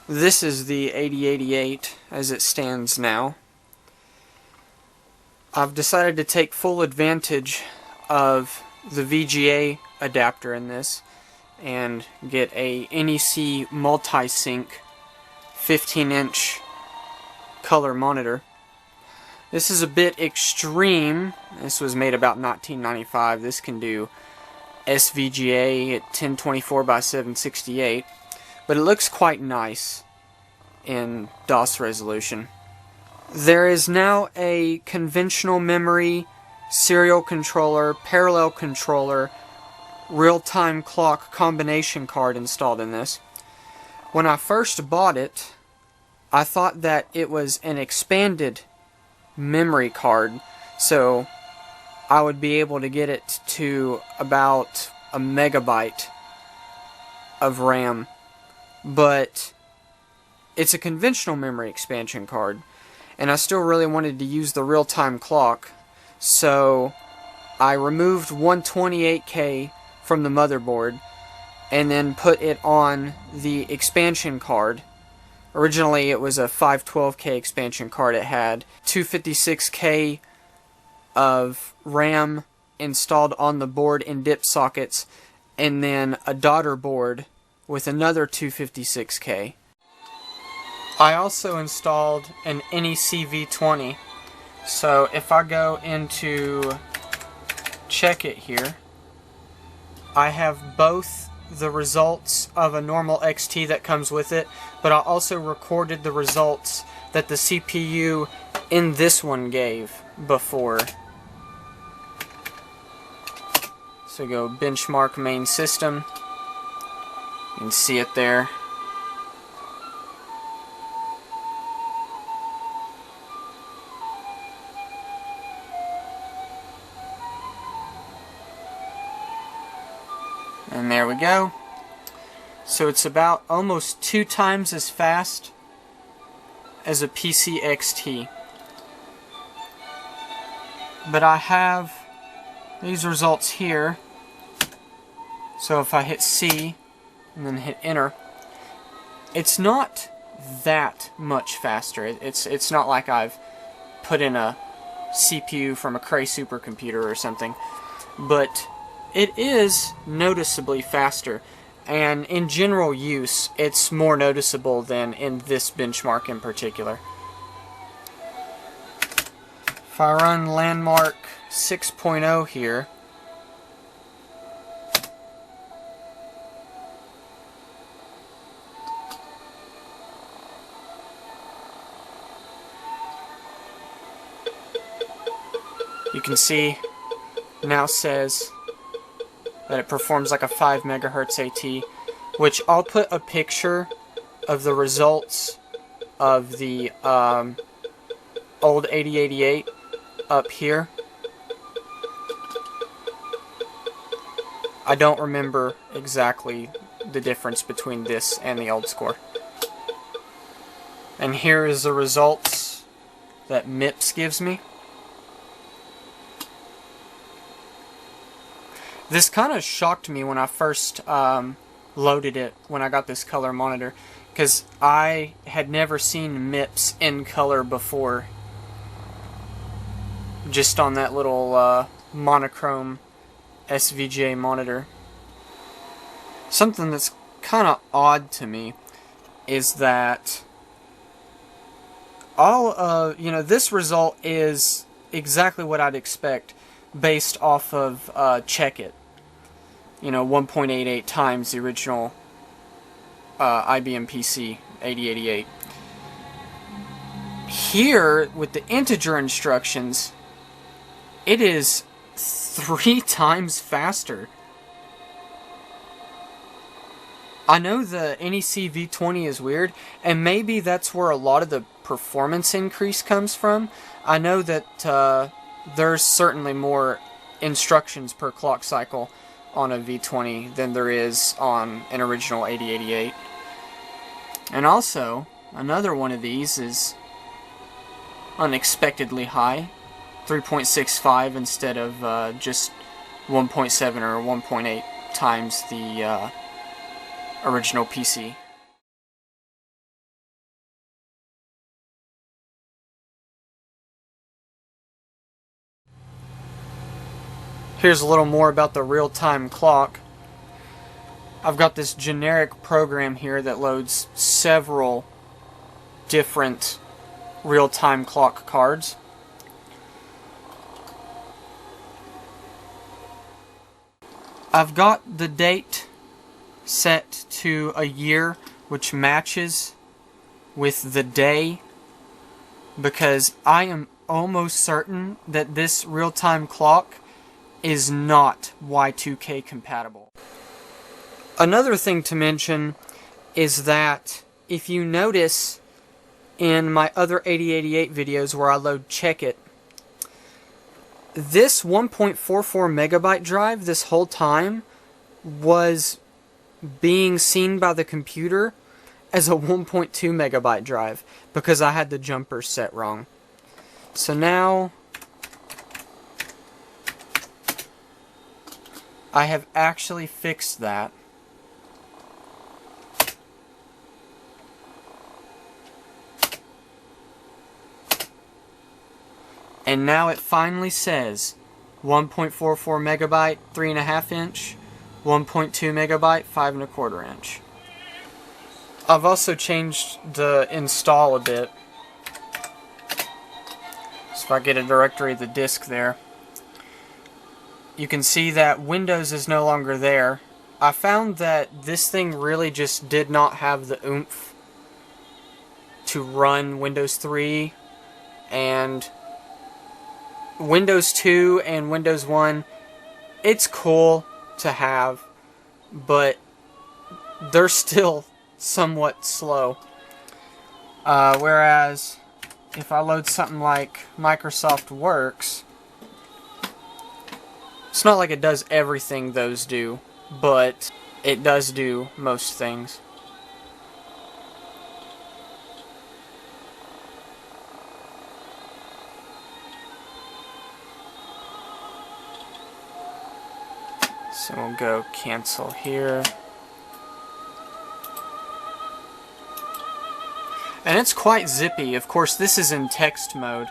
This is the 8088 as it stands now. I've decided to take full advantage of the VGA adapter in this and get a NEC multi-sync 15-inch color monitor. This is a bit extreme. This was made about 1995. This can do SVGA at 1024 by 768, but it looks quite nice in DOS resolution. There is now a conventional memory, serial controller, parallel controller, real-time clock combination card installed in this. When I first bought it, I thought that it was an expanded memory card, so I would be able to get it to about a megabyte of RAM, but it's a conventional memory expansion card, and I still really wanted to use the real-time clock, so I removed 128K from the motherboard and then put it on the expansion card. Originally it was a 512K expansion card. It had 256K of RAM installed on the board in dip sockets, and then a daughter board with another 256K. I also installed an NEC V20, so if I go into check it here, I have both the results of a normal XT that comes with it, but I also recorded the results that the CPU in this one gave before. So go benchmark main system, you can see it there. And there we go. So it's about almost 2 times as fast as a PC XT. But I have these results here. So if I hit C and then hit enter, it's not that much faster. It's not like I've put in a CPU from a Cray supercomputer or something, but it is noticeably faster, and in general use it's more noticeable than in this benchmark in particular. If I run Landmark 6.0 here, you can see now says that it performs like a 5 megahertz AT, which I'll put a picture of the results of the old 8088 up here. I don't remember exactly the difference between this and the old score. And here is the results that MIPS gives me. This kind of shocked me when I first loaded it when I got this color monitor, because I had never seen MIPS in color before, just on that little monochrome SVGA monitor. Something that's kind of odd to me is that this result is exactly what I'd expect based off of Check It. 1.88 times the original IBM PC 8088. Here, with the integer instructions, it is 3 times faster. I know the NEC V20 is weird, and maybe that's where a lot of the performance increase comes from. I know that there's certainly more instructions per clock cycle on a V20 than there is on an original 8088. And also, another one of these is unexpectedly high, 3.65 instead of just 1.7 or 1.8 times the original PC. Here's a little more about the real-time clock. I've got this generic program here that loads several different real-time clock cards. I've got the date set to a year, which matches with the day, because I am almost certain that this real-time clock is not Y2K compatible. Another thing to mention is that if you notice in my other 8088 videos where I load Check It, this 1.44 megabyte drive this whole time was being seen by the computer as a 1.2 megabyte drive because I had the jumpers set wrong. So now I have actually fixed that. And now it finally says 1.44 megabyte 3.5 inch, 1.2 megabyte 5.25 inch. I've also changed the install a bit. So if I get a directory of the disk there, you can see that Windows is no longer there. I found that this thing really just did not have the oomph to run Windows 3 and Windows 2 and Windows 1. It's cool to have, but they're still somewhat slow. Whereas if I load something like Microsoft Works, it's not like it does everything those do, but it does do most things. So we'll go cancel here. And it's quite zippy. Of course, this is in text mode.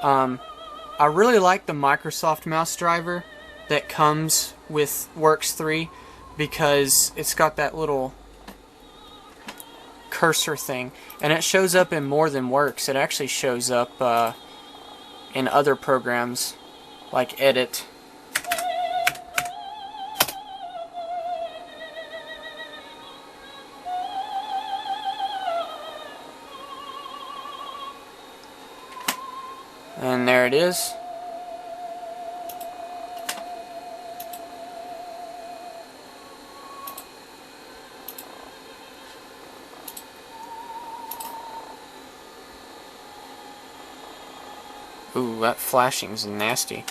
I really like the Microsoft mouse driver that comes with Works 3 because it's got that little cursor thing. And it shows up in more than Works. It actually shows up in other programs like Edit. And there it is. Ooh, that flashing's nasty.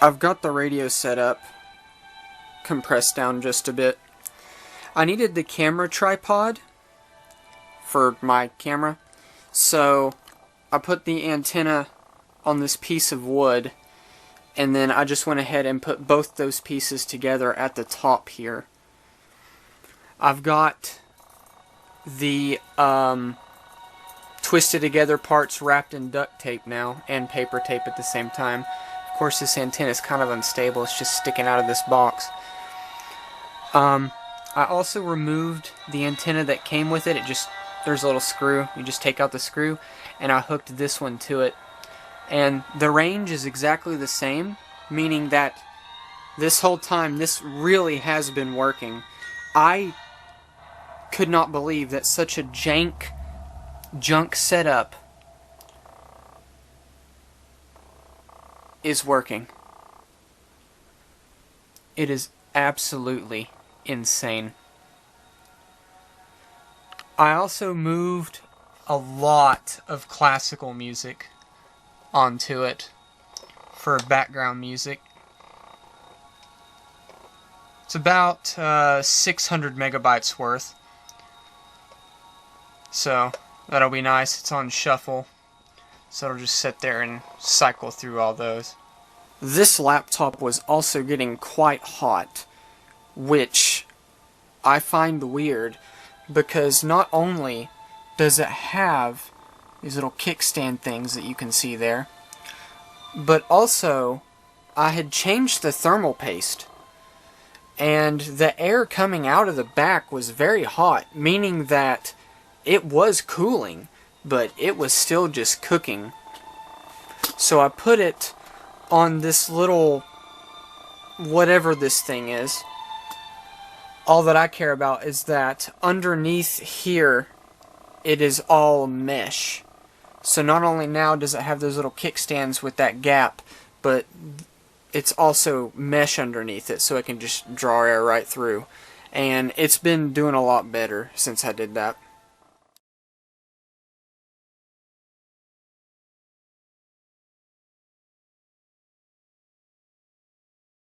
I've got the radio set up, compressed down just a bit. I needed the camera tripod for my camera, so I put the antenna on this piece of wood, and then I just went ahead and put both those pieces together at the top here. I've got the twisted together parts wrapped in duct tape now, and paper tape at the same time. Of course, this antenna is kind of unstable. It's just sticking out of this box. I also removed the antenna that came with it. There's a little screw. You just take out the screw, and I hooked this one to it. And the range is exactly the same, meaning that this whole time, this really has been working. I could not believe that such a junk setup is working. It is absolutely insane. I also moved a lot of classical music onto it for background music. It's about 600 megabytes worth. So that'll be nice. It's on shuffle. So it'll just sit there and cycle through all those. This laptop was also getting quite hot. which I find weird because not only does it have these little kickstand things that you can see there, but also I had changed the thermal paste, and the air coming out of the back was very hot, meaning that it was cooling, but it was still just cooking. So I put it on this little, whatever this thing is. All that I care about is that underneath here it is all mesh. So not only now does it have those little kickstands with that gap, but it's also mesh underneath it, so it can just draw air right through. And it's been doing a lot better since I did that.